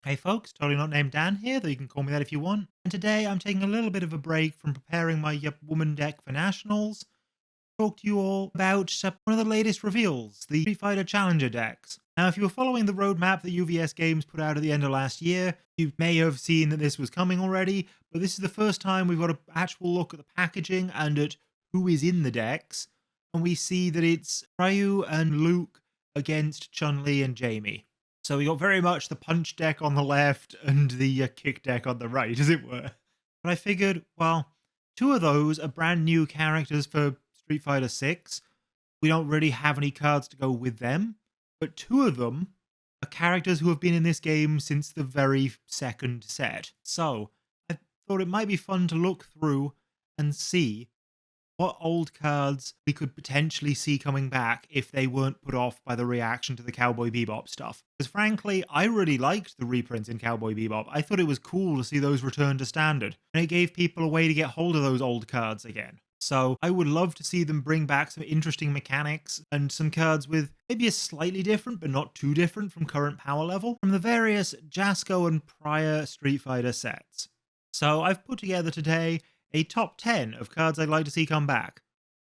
Hey folks, totally not named Dan here, though you can call me that if you want. And today I'm taking a little bit of a break from preparing my Yup Woman deck for Nationals. Talk to you all about one of the latest reveals, the Street Fighter Challenger decks. Now, if you were following the roadmap that UVS Games put out at the end of last year, you may have seen that this was coming already, but this is the first time we've got an actual look at the packaging and at who is in the decks, and we see that it's Ryu and Luke against Chun-Li and Jamie. So we got very much the punch deck on the left and the kick deck on the right, as it were. But I figured, well, two of those are brand new characters for Street Fighter 6. We don't really have any cards to go with them, but two of them are characters who have been in this game since the very second set. So I thought it might be fun to look through and see what old cards we could potentially see coming back if they weren't put off by the reaction to the Cowboy Bebop stuff. Because frankly, I really liked the reprints in Cowboy Bebop. I thought it was cool to see those return to standard, and it gave people a way to get hold of those old cards again. So I would love to see them bring back some interesting mechanics and some cards with maybe a slightly different, but not too different from current power level, from the various Jasco and prior Street Fighter sets. So I've put together today a top 10 of cards I'd like to see come back.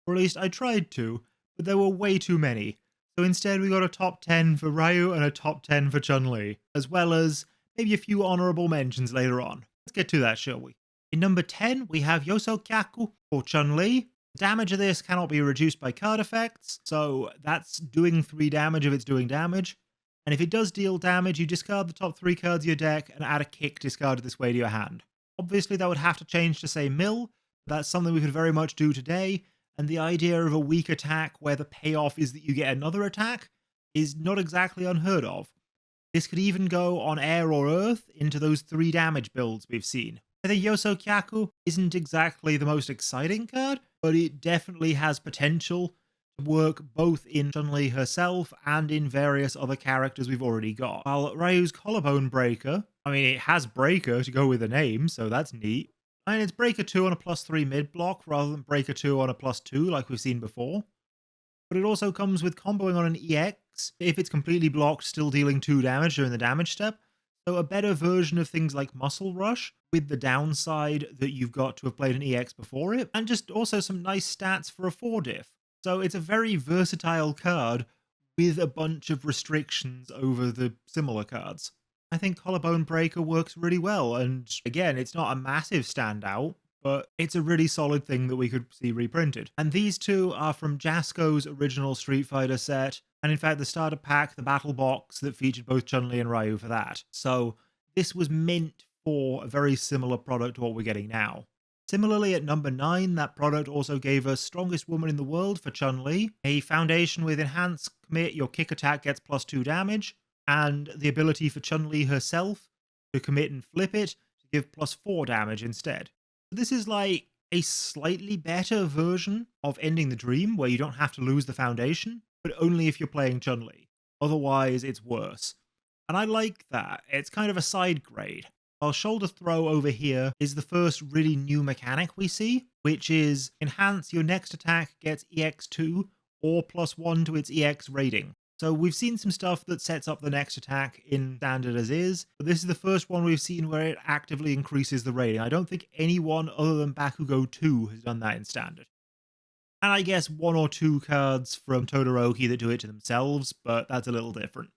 Or at least I tried to, but there were way too many. So instead we got a top 10 for Ryu and a top 10 for Chun-Li, as well as maybe a few honorable mentions later on. Let's get to that, shall we? In number 10, we have Yosokyaku for Chun-Li. Damage of this cannot be reduced by card effects, so that's doing 3 damage if it's doing damage. And if it does deal damage, you discard the top 3 cards of your deck and add a kick discarded this way to your hand. Obviously, that would have to change to, say, mill. That's something we could very much do today, and the idea of a weak attack where the payoff is that you get another attack is not exactly unheard of. This could even go on air or earth into those 3 damage builds we've seen. I think Yosokyaku isn't exactly the most exciting card, but it definitely has potential to work both in Chun-Li herself and in various other characters we've already got. While Ryu's Collarbone Breaker, I mean, it has Breaker to go with the name, so that's neat. And it's Breaker 2 on a +3 mid block rather than Breaker 2 on a +2 like we've seen before. But it also comes with comboing on an EX, if it's completely blocked, still dealing 2 damage during the damage step. So a better version of things like Muscle Rush, with the downside that you've got to have played an EX before it, and just also some nice stats for a 4 diff. So it's a very versatile card with a bunch of restrictions over the similar cards. I think Collarbone Breaker works really well, and again, it's not a massive standout, but it's a really solid thing that we could see reprinted. And these two are from Jasco's original Street Fighter set, and in fact the starter pack, the battle box that featured both Chun-Li and Ryu for that. So this was meant for a very similar product to what we're getting now. Similarly, at number 9, that product also gave us Strongest Woman in the World for Chun-Li, a foundation with Enhanced Commit, your kick attack gets +2 damage, and the ability for Chun-Li herself to commit and flip it to give +4 damage instead. This is like a slightly better version of Ending the Dream, where you don't have to lose the foundation, but only if you're playing Chun-Li. Otherwise, it's worse. And I like that. It's kind of a side grade. While Shoulder Throw over here is the first really new mechanic we see, which is enhance your next attack gets EX2 or +1 to its EX rating. So we've seen some stuff that sets up the next attack in standard as is, but this is the first one we've seen where it actively increases the rating. I don't think anyone other than Bakugo 2 has done that in standard. And I guess 1 or 2 cards from Todoroki that do it to themselves, but that's a little different.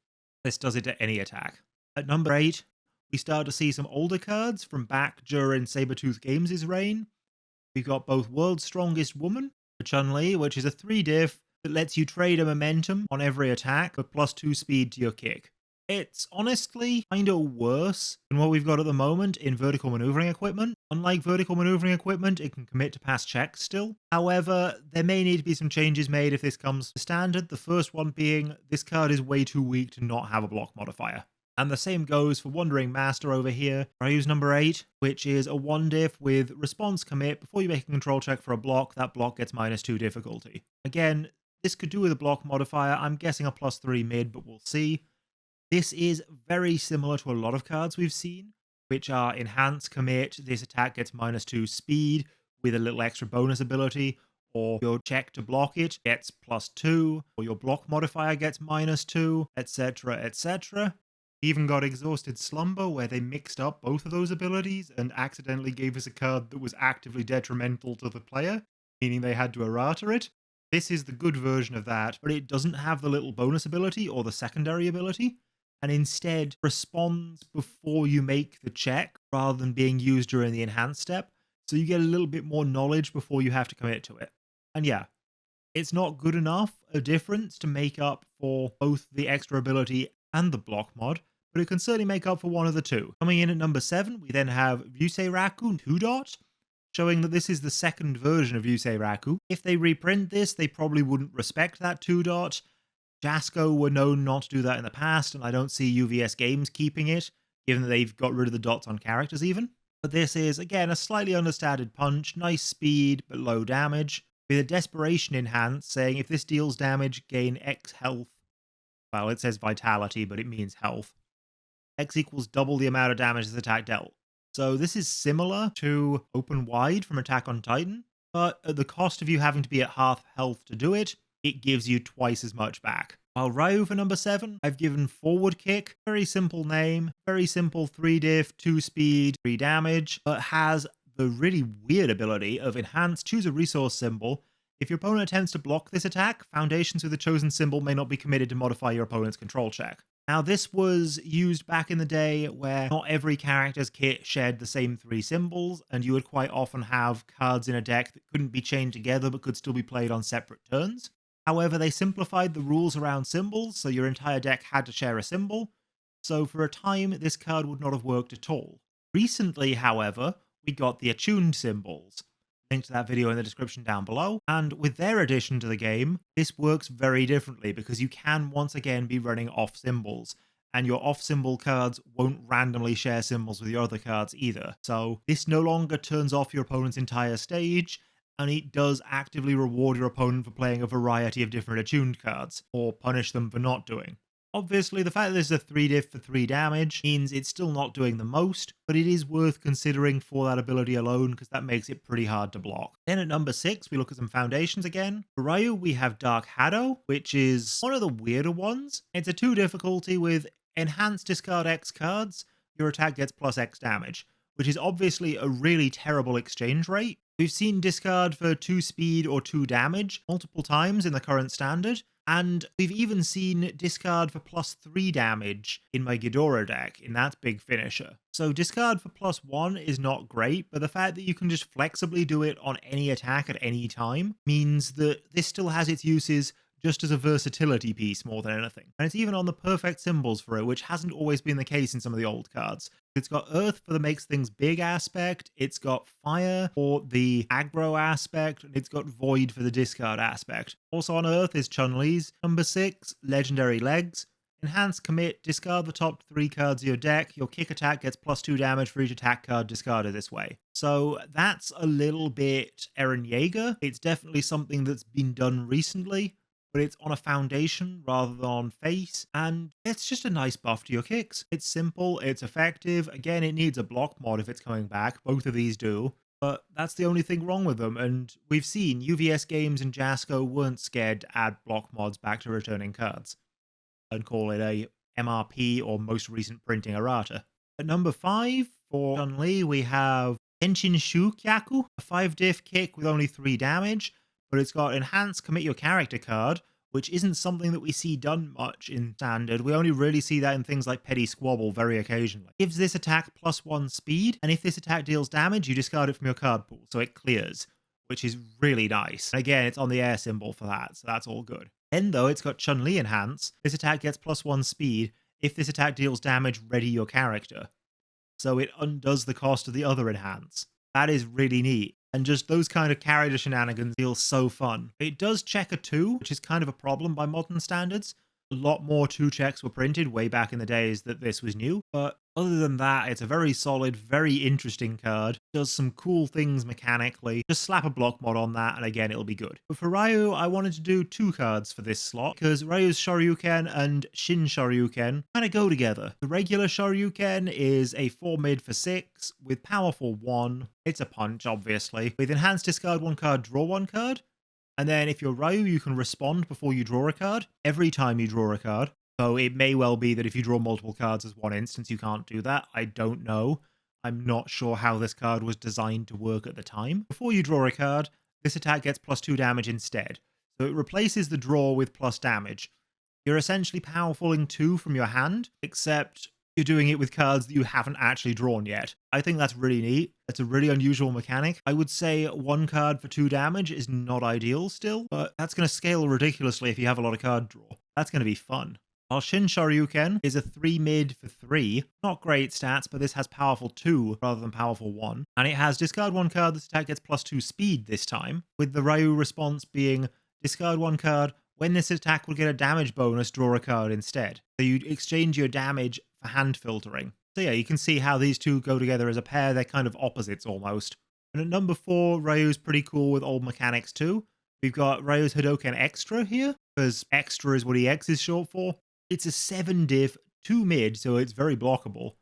This does it to any attack. At number 8, we start to see some older cards from back during Sabertooth Games' reign. We've got both World's Strongest Woman for Chun-Li, which is a 3 diff that lets you trade a momentum on every attack with +2 speed to your kick. It's honestly kind of worse than what we've got at the moment in vertical maneuvering equipment. Unlike vertical maneuvering equipment, it can commit to pass checks still. However, there may need to be some changes made if this comes to standard. The first one being, this card is way too weak to not have a block modifier. And the same goes for Wandering Master over here. I use number 8, which is a 1 diff with response commit. Before you make a control check for a block, that block gets -2 difficulty. Again, this could do with a block modifier. I'm guessing a +3 mid, but we'll see. This is very similar to a lot of cards we've seen, which are Enhance Commit, this attack gets -2 speed with a little extra bonus ability, or your check to block it gets +2, or your block modifier gets -2, etc., etc. Even got Exhausted Slumber, where they mixed up both of those abilities and accidentally gave us a card that was actively detrimental to the player, meaning they had to errata it. This is the good version of that, but it doesn't have the little bonus ability or the secondary ability, and instead responds before you make the check rather than being used during the enhanced step. So you get a little bit more knowledge before you have to commit to it. And yeah, it's not good enough a difference to make up for both the extra ability and the block mod, but it can certainly make up for one of the two. Coming in at number 7, we then have Yusei Raku 2 dot, showing that this is the second version of Yusei Raku. If they reprint this, they probably wouldn't respect that 2 dot. Jasco were known not to do that in the past, and I don't see UVS Games keeping it, given that they've got rid of the dots on characters even. But this is, again, a slightly understated punch, nice speed, but low damage, with a Desperation enhance, saying if this deals damage, gain X health. Well, it says vitality, but it means health. X equals double the amount of damage this attack dealt. So this is similar to Open Wide from Attack on Titan, but at the cost of you having to be at half health to do it, it gives you twice as much back. While Ryu for number 7, I've given Forward Kick, very simple name, very simple 3 diff, 2 speed, 3 damage, but has the really weird ability of Enhance, choose a resource symbol. If your opponent attempts to block this attack, foundations with the chosen symbol may not be committed to modify your opponent's control check. Now, this was used back in the day where not every character's kit shared the same 3 symbols, and you would quite often have cards in a deck that couldn't be chained together but could still be played on separate turns. However, they simplified the rules around symbols, so your entire deck had to share a symbol, so for a time, this card would not have worked at all. Recently, however, we got the attuned symbols. Link to that video in the description down below, and with their addition to the game, this works very differently because you can once again be running off symbols, and your off symbol cards won't randomly share symbols with your other cards either. So this no longer turns off your opponent's entire stage, and it does actively reward your opponent for playing a variety of different attuned cards, or punish them for not doing. Obviously, the fact that this is a 3 diff for 3 damage means it's still not doing the most, but it is worth considering for that ability alone because that makes it pretty hard to block. Then at number 6, we look at some foundations again. For Ryu, we have Dark Hado, which is one of the weirder ones. It's a 2 difficulty with Enhanced Discard X cards, your attack gets plus X damage, which is obviously a really terrible exchange rate. We've seen discard for 2 speed or 2 damage multiple times in the current standard, and we've even seen discard for plus 3 damage in my Ghidorah deck, in that big finisher. So discard for plus 1 is not great, but the fact that you can just flexibly do it on any attack at any time means that this still has its uses just as a versatility piece more than anything. And it's even on the perfect symbols for it, which hasn't always been the case in some of the old cards. It's got Earth for the makes things big aspect, it's got Fire for the aggro aspect, and it's got Void for the discard aspect. Also on Earth is Chun-Li's number 6, Legendary Legs. Enhance commit, discard the top 3 cards of your deck. Your kick attack gets plus 2 damage for each attack card discarded this way. So that's a little bit Eren Yeager. It's definitely something that's been done recently, but it's on a foundation rather than on face, and it's just a nice buff to your kicks. It's simple, it's effective. Again, it needs a block mod if it's coming back. Both of these do, but that's the only thing wrong with them, and we've seen UVS Games and Jasco weren't scared to add block mods back to returning cards and call it a MRP or most recent printing errata. At number 5, for Chun-Li, we have Enshin Shukyaku, a 5 diff kick with only 3 damage, but it's got Enhance Commit Your Character card, which isn't something that we see done much in Standard. We only really see that in things like Petty Squabble very occasionally. Gives this attack plus 1 speed, and if this attack deals damage, you discard it from your card pool, so it clears, which is really nice. And again, it's on the air symbol for that, so that's all good. Then though, it's got Chun-Li Enhance. This attack gets plus 1 speed. If this attack deals damage, ready your character. So it undoes the cost of the other Enhance. That is really neat. And just those kind of character shenanigans feel so fun. It does check a 2, which is kind of a problem by modern standards. A lot more 2 checks were printed way back in the days that this was new, but other than that, it's a very solid, very interesting card. Does some cool things mechanically. Just slap a block mod on that, and again, it'll be good. But for Ryu, I wanted to do 2 cards for this slot, because Ryu's Shoryuken and Shin Shoryuken kind of go together. The regular Shoryuken is a 4 mid for 6, with power for 1. It's a punch, obviously. With enhanced discard 1 card, draw 1 card. And then if you're Ryu, you can respond before you draw a card, every time you draw a card. So it may well be that if you draw multiple cards as one instance, you can't do that. I don't know. I'm not sure how this card was designed to work at the time. Before you draw a card, this attack gets +2 damage instead. So it replaces the draw with plus damage. You're essentially powerfuling 2 from your hand, except you're doing it with cards that you haven't actually drawn yet. I think that's really neat. It's a really unusual mechanic. I would say 1 card for 2 damage is not ideal still, but that's going to scale ridiculously if you have a lot of card draw. That's going to be fun. While Shin Shoryuken is a 3 mid for 3. Not great stats, but this has powerful 2 rather than powerful 1. And it has discard 1 card, this attack gets +2 speed this time, with the Ryu response being discard 1 card. When this attack will get a damage bonus, draw a card instead. So you exchange your damage for hand filtering. So yeah, you can see how these two go together as a pair. They're kind of opposites almost. And at number 4, Ryu's pretty cool with old mechanics too. We've got Ryu's Hadoken Extra here, because Extra is what EX is short for. It's a 7 diff, 2 mid, so it's very blockable,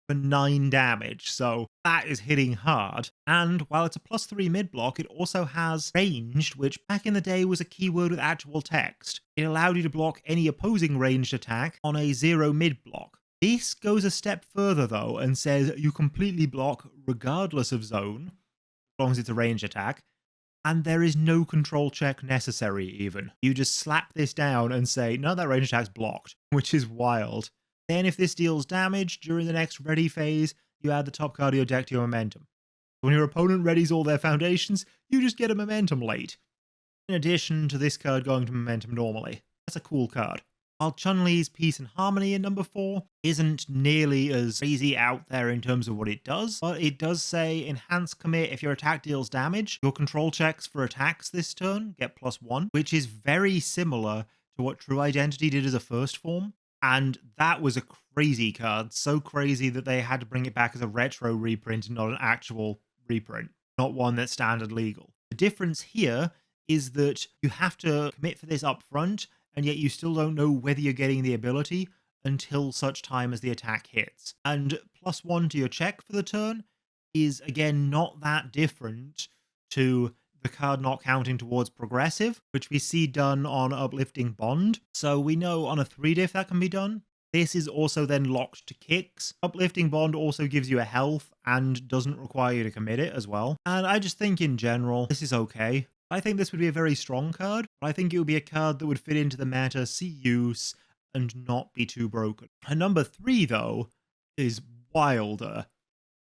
for 9 damage, so that is hitting hard. And while it's a +3 mid block, it also has ranged, which back in the day was a keyword with actual text. It allowed you to block any opposing ranged attack on a 0 mid block. This goes a step further though and says you completely block regardless of zone, as long as it's a ranged attack, and there is no control check necessary even. You just slap this down and say, no, that range attack's blocked, which is wild. Then if this deals damage during the next ready phase, you add the top card of your deck to your momentum. When your opponent readies all their foundations, you just get a momentum late. In addition to this card going to momentum normally. That's a cool card. While Chun-Li's Peace and Harmony in number 4 isn't nearly as crazy out there in terms of what it does, but it does say Enhance Commit if your attack deals damage. Your control checks for attacks this turn get +1, which is very similar to what True Identity did as a first form. And that was a crazy card, so crazy that they had to bring it back as a retro reprint and not an actual reprint, not one that's standard legal. The difference here is that you have to commit for this up front, and yet you still don't know whether you're getting the ability until such time as the attack hits. And +1 to your check for the turn is, again, not that different to the card not counting towards progressive, which we see done on Uplifting Bond. So we know on a 3 diff that can be done. This is also then locked to kicks. Uplifting Bond also gives you a health and doesn't require you to commit it as well. And I just think in general, this is okay. I think this would be a very strong card, but I think it would be a card that would fit into the meta, see use, and not be too broken. And number 3, though, is wilder.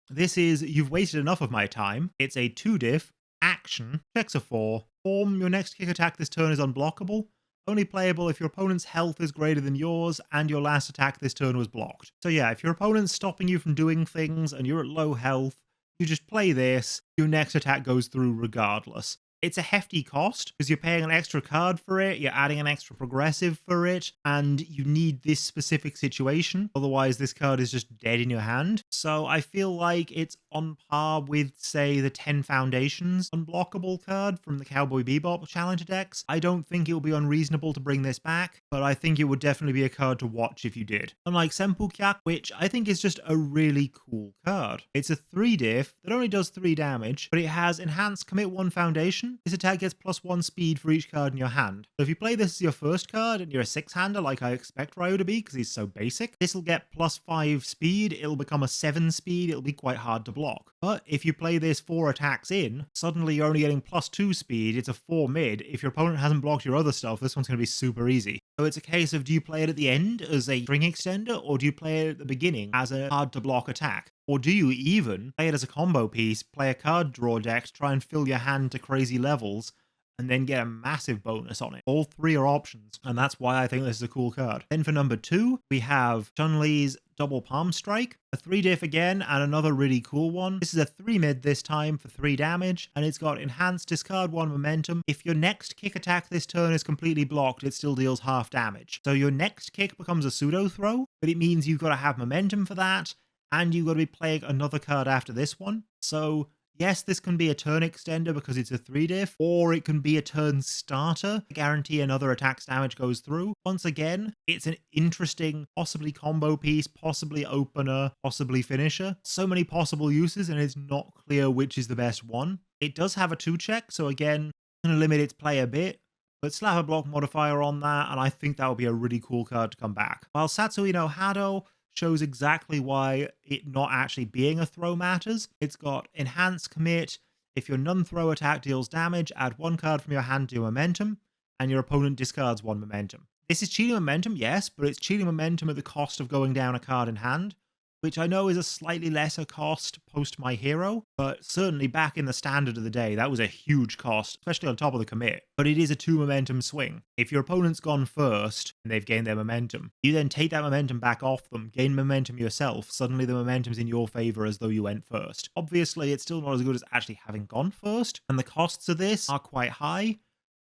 This is You've Wasted Enough of My Time. It's a 2 diff, action, checks a 4. Form, your next kick attack this turn is unblockable. Only playable if your opponent's health is greater than yours and your last attack this turn was blocked. So yeah, if your opponent's stopping you from doing things and you're at low health, you just play this, your next attack goes through regardless. It's a hefty cost because you're paying an extra card for it, you're adding an extra progressive for it, and you need this specific situation. Otherwise, this card is just dead in your hand. So I feel like it's on par with, say, the 10 Foundations unblockable card from the Cowboy Bebop Challenger decks. I don't think it would be unreasonable to bring this back, but I think it would definitely be a card to watch if you did. Unlike Senpukyak, which I think is just a really cool card. It's a 3 diff that only does 3 damage, but it has Enhanced Commit 1 Foundation. This attack gets +1 speed for each card in your hand. So if you play this as your first card and you're a 6-hander like I expect Ryu to be because he's so basic, this will get +5 speed, it'll become a 7 speed, it'll be quite hard to block. But if you play this 4 attacks in, suddenly you're only getting +2 speed, it's a 4 mid. If your opponent hasn't blocked your other stuff, this one's going to be super easy. So it's a case of, do you play it at the end as a string extender, or do you play it at the beginning as a hard to block attack? Or do you even play it as a combo piece, play a card draw deck, try and fill your hand to crazy levels, and then get a massive bonus on it? All 3 are options, and that's why I think this is a cool card. Then for number 2, we have Chun-Li's Double Palm Strike, a 3 diff again, and another really cool one. This is a 3 mid this time for 3 damage, and it's got Enhanced Discard 1 Momentum. If your next kick attack this turn is completely blocked, it still deals half damage. So your next kick becomes a pseudo throw, but it means you've got to have momentum for that, and you've got to be playing another card after this one. So yes, this can be a turn extender because it's a 3 diff, or it can be a turn starter. Guarantee another attack's damage goes through. Once again, it's an interesting, possibly combo piece, possibly opener, possibly finisher. So many possible uses, and it's not clear which is the best one. It does have a 2 check, so again, going to limit its play a bit, but slap a block modifier on that, and I think that would be a really cool card to come back. While Satsui no Hado shows exactly why it not actually being a throw matters. It's got Enhanced Commit. If your non-throw attack deals damage, add one card from your hand to your momentum, and your opponent discards one momentum. This is cheating momentum, yes, but it's cheating momentum at the cost of going down a card in hand, which I know is a slightly lesser cost post My Hero, but certainly back in the standard of the day, that was a huge cost, especially on top of the commit. But it is a 2 momentum swing. If your opponent's gone first and they've gained their momentum, you then take that momentum back off them, gain momentum yourself, suddenly the momentum's in your favor as though you went first. Obviously, it's still not as good as actually having gone first, and the costs of this are quite high,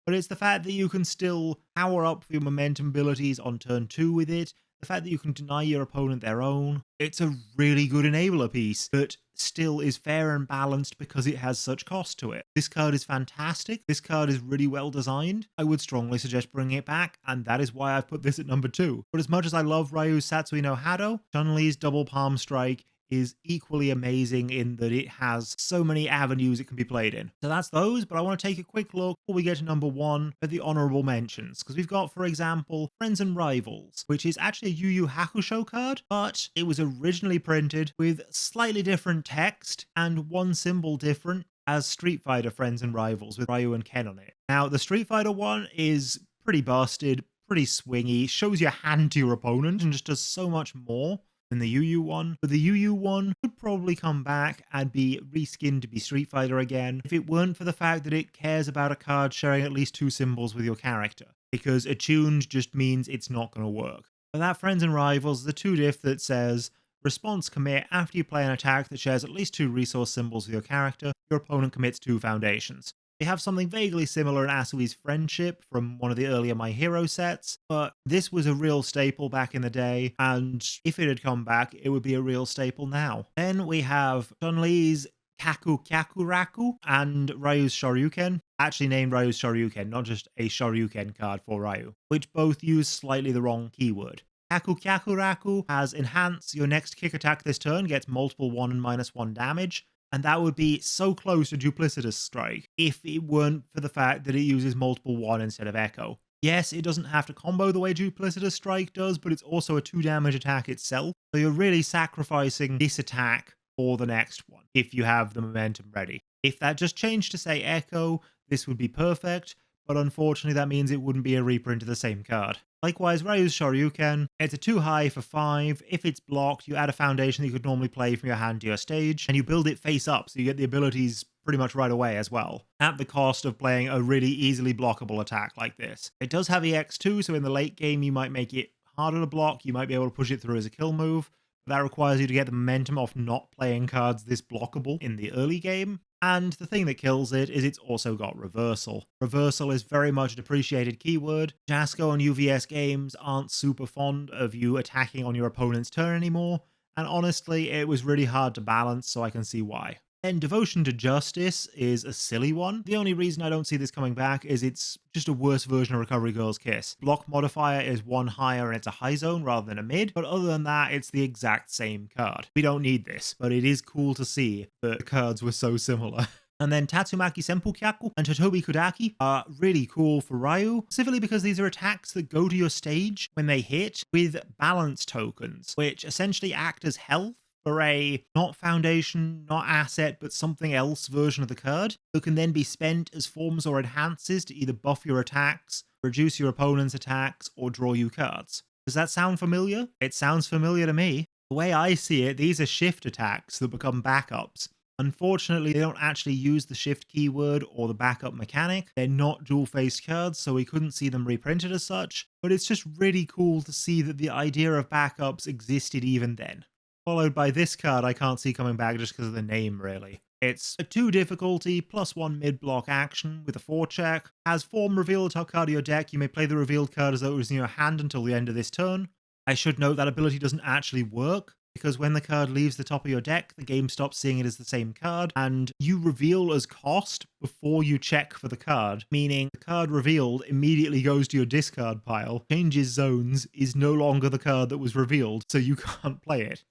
but it's the fact that you can still power up your momentum abilities on turn 2 with it, the fact that you can deny your opponent their own. It's a really good enabler piece that still is fair and balanced because it has such cost to it. This card is fantastic. This card is really well designed. I would strongly suggest bringing it back, and that is why I've put this at number 2. But as much as I love Ryu's Satsui no Hado, Chun-Li's Double Palm Strike is equally amazing in that it has so many avenues it can be played in. So that's those, but I want to take a quick look before we get to number 1 at the honorable mentions, because we've got, for example, Friends and Rivals, which is actually a Yu Yu Hakusho card, but it was originally printed with slightly different text and one symbol different as Street Fighter Friends and Rivals with Ryu and Ken on it. Now, the Street Fighter one is pretty busted, pretty swingy, shows your hand to your opponent and just does so much more than the Yu Yu one, but the Yu Yu one could probably come back and be reskinned to be Street Fighter again if it weren't for the fact that it cares about a card sharing at least 2 symbols with your character, because attuned just means it's not going to work. But that Friends and Rivals is the 2-diff that says response commit after you play an attack that shares at least 2 resource symbols with your character, your opponent commits 2 foundations. They have something vaguely similar in Asui's Friendship from one of the earlier My Hero sets, but this was a real staple back in the day, and if it had come back, it would be a real staple now. Then we have Chun-Li's Kaku Kyakuraku and Ryu's Shoryuken, actually named Ryu's Shoryuken, not just a Shoryuken card for Ryu, which both use slightly the wrong keyword. Kaku Kyakuraku has Enhance, your next kick attack this turn gets multiple 1 and -1 damage, and that would be so close to Duplicitous Strike if it weren't for the fact that it uses multiple 1 instead of Echo. Yes, it doesn't have to combo the way Duplicitous Strike does, but it's also a 2 damage attack itself, so you're really sacrificing this attack for the next one if you have the momentum ready. If that just changed to say Echo, this would be perfect, but unfortunately that means it wouldn't be a reprint of the same card. Likewise, Ryu's Shoryuken, it's a 2 high for 5. If it's blocked, you add a foundation that you could normally play from your hand to your stage, and you build it face up, so you get the abilities pretty much right away as well, at the cost of playing a really easily blockable attack like this. It does have EX2, so in the late game you might make it harder to block, you might be able to push it through as a kill move, but that requires you to get the momentum off not playing cards this blockable in the early game. And the thing that kills it is it's also got Reversal. Reversal is very much a depreciated keyword. Jasco and UVS games aren't super fond of you attacking on your opponent's turn anymore, and honestly, it was really hard to balance, so I can see why. Then Devotion to Justice is a silly one. The only reason I don't see this coming back is it's just a worse version of Recovery Girl's Kiss. Block modifier is 1 higher and it's a high zone rather than a mid, but other than that, it's the exact same card. We don't need this, but it is cool to see that the cards were so similar. And then Tatsumaki Senpu Kyaku and Totobi Kudaki are really cool for Ryu, specifically because these are attacks that go to your stage when they hit with balance tokens, which essentially act as health for a not foundation, not asset, but something else version of the card that can then be spent as forms or enhances to either buff your attacks, reduce your opponent's attacks, or draw you cards. Does that sound familiar? It sounds familiar to me. The way I see it, these are shift attacks that become backups. Unfortunately, they don't actually use the shift keyword or the backup mechanic. They're not dual-faced cards, so we couldn't see them reprinted as such, but it's just really cool to see that the idea of backups existed even then. Followed by this card I can't see coming back just because of the name, really. It's a 2 difficulty, +1 mid-block action with a 4-check. Has form reveal the top card of your deck. You may play the revealed card as though it was in your hand until the end of this turn. I should note that ability doesn't actually work, because when the card leaves the top of your deck, the game stops seeing it as the same card, and you reveal as cost before you check for the card, meaning the card revealed immediately goes to your discard pile, changes zones, is no longer the card that was revealed, so you can't play it.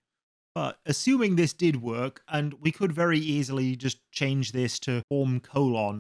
But assuming this did work, and we could very easily just change this to form :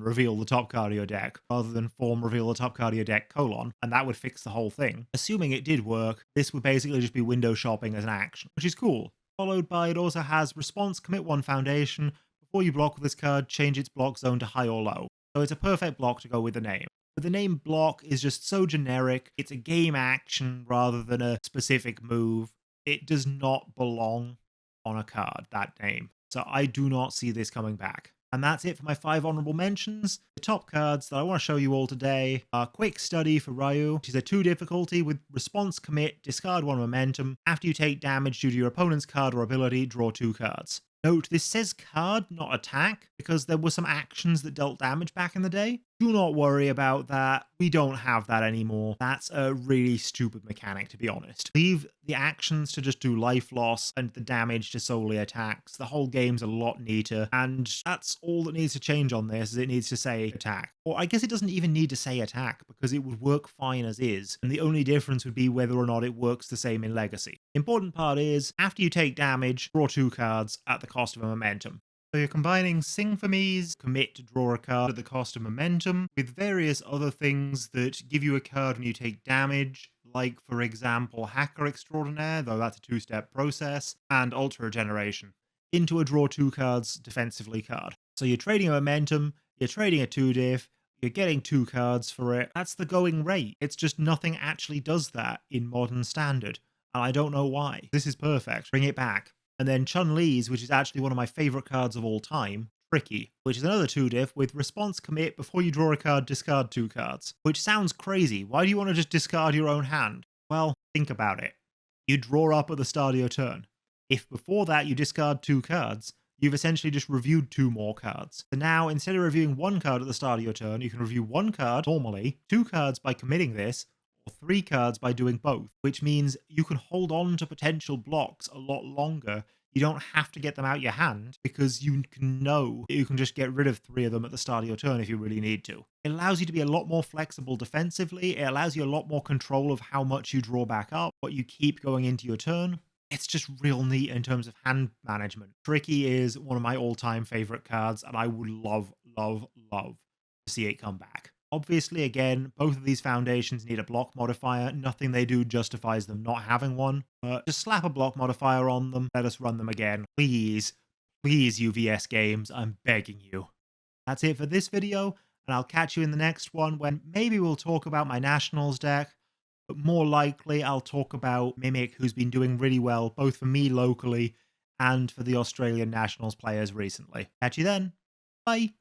reveal the top card of your deck, rather than form reveal the top card of your deck : and that would fix the whole thing. Assuming it did work, this would basically just be window shopping as an action, which is cool. Followed by, it also has response, commit 1 foundation. Before you block with this card, change its block zone to high or low. So it's a perfect block to go with the name. But the name block is just so generic. It's a game action rather than a specific move. It does not belong on a card, that name. So I do not see this coming back. And that's it for my 5 honorable mentions. The top cards that I want to show you all today are Quick Study for Ryu, which is a 2 difficulty with response, commit, discard 1 momentum. After you take damage due to your opponent's card or ability, draw 2 cards. Note, this says card, not attack, because there were some actions that dealt damage back in the day. Do not worry about that. We don't have that anymore. That's a really stupid mechanic, to be honest. Leave the actions to just do life loss and the damage to solely attacks. The whole game's a lot neater, and that's all that needs to change on this, is it needs to say attack. Or I guess it doesn't even need to say attack, because it would work fine as is, and the only difference would be whether or not it works the same in Legacy. The important part is, after you take damage, draw 2 cards at the cost of a momentum. So you're combining Sing for Me's commit to draw a card at the cost of momentum with various other things that give you a card when you take damage, like, for example, Hacker Extraordinaire, though that's a 2-step process, and Ultra Regeneration, into a draw 2 cards defensively card. So you're trading a momentum, you're trading a 2-diff, you're getting 2 cards for it. That's the going rate. It's just nothing actually does that in Modern Standard, and I don't know why. This is perfect. Bring it back. And then Chun-Li's, which is actually one of my favourite cards of all time, Tricky, which is another 2-diff with response, commit, before you draw a card, discard 2 cards. Which sounds crazy. Why do you want to just discard your own hand? Well, think about it. You draw up at the start of your turn. If before that you discard 2 cards, you've essentially just reviewed 2 more cards. So now, instead of reviewing 1 card at the start of your turn, you can review 1 card normally, 2 cards by committing this, or 3 cards by doing both, which means you can hold on to potential blocks a lot longer. You don't have to get them out your hand, because you can know that you can just get rid of 3 of them at the start of your turn if you really need to. It allows you to be a lot more flexible defensively. It allows you a lot more control of how much you draw back up, what you keep going into your turn. It's just real neat in terms of hand management. Tricky is one of my all-time favorite cards, and I would love, love, love to see it come back. Obviously, again, both of these foundations need a block modifier. Nothing they do justifies them not having one. But just slap a block modifier on them. Let us run them again. Please, please, UVS games, I'm begging you. That's it for this video, and I'll catch you in the next one when maybe we'll talk about my Nationals deck, but more likely I'll talk about Mimic, who's been doing really well, both for me locally and for the Australian Nationals players recently. Catch you then. Bye.